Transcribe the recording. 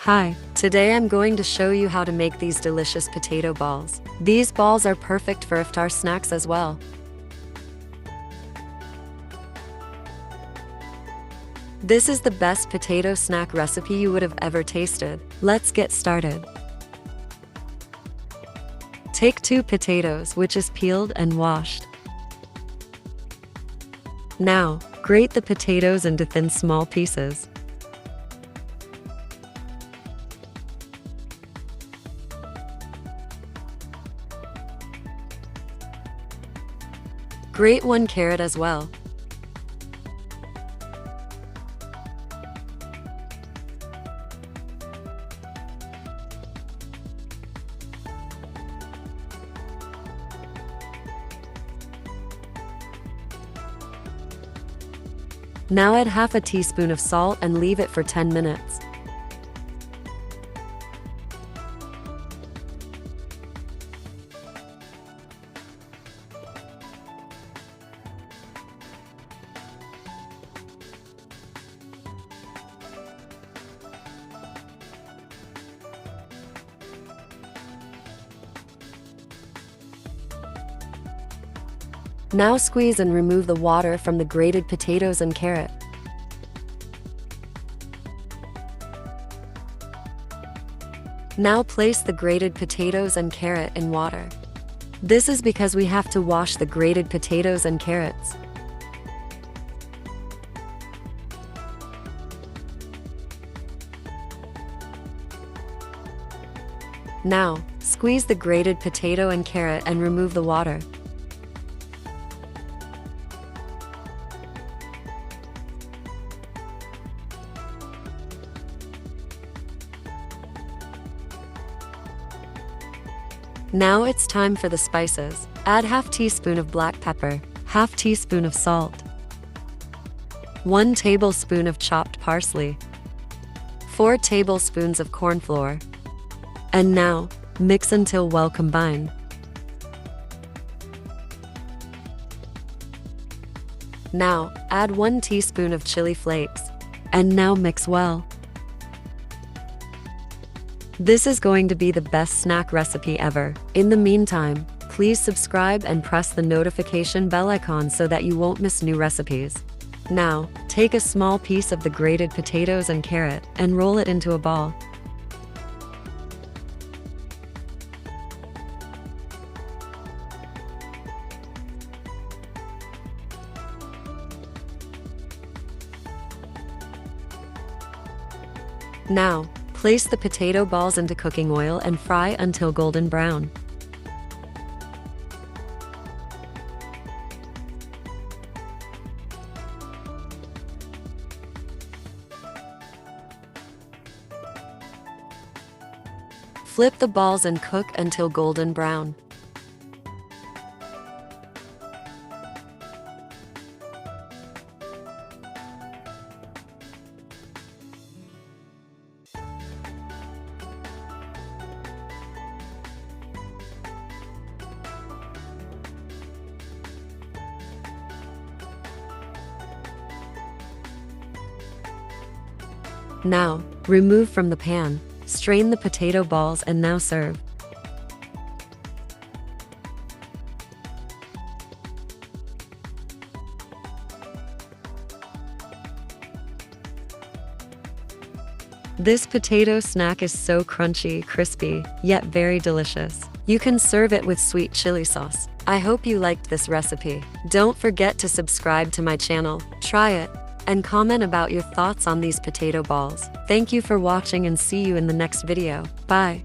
Hi, today I'm going to show you how to make these delicious potato balls. These balls are perfect for iftar snacks as well. This is the best potato snack recipe you would have ever tasted. Let's get started. Take 2 potatoes, which is peeled and washed. Now, grate the potatoes into thin small pieces. Grate 1 carrot as well. Now add half a teaspoon of salt and leave it for 10 minutes. Now squeeze and remove the water from the grated potatoes and carrot. Now place the grated potatoes and carrot in water. This is because we have to wash the grated potatoes and carrots. Now, squeeze the grated potato and carrot and remove the water. Now it's time for the spices. Add half teaspoon of black pepper, half teaspoon of salt, 1 tablespoon of chopped parsley, 4 tablespoons of corn flour, and now mix until well combined. Now add 1 teaspoon of chili flakes, and now mix well. This is going to be the best snack recipe ever. In the meantime, please subscribe and press the notification bell icon so that you won't miss new recipes. Now, take a small piece of the grated potatoes and carrot and roll it into a ball. Now, place the potato balls into cooking oil and fry until golden brown. Flip the balls and cook until golden brown. Now, remove from the pan, strain the potato balls and now serve. This potato snack is so crunchy, crispy, yet very delicious. You can serve it with sweet chili sauce. I hope you liked this recipe. Don't forget to subscribe to my channel, try it, and comment about your thoughts on these potato balls. Thank you for watching and see you in the next video. Bye.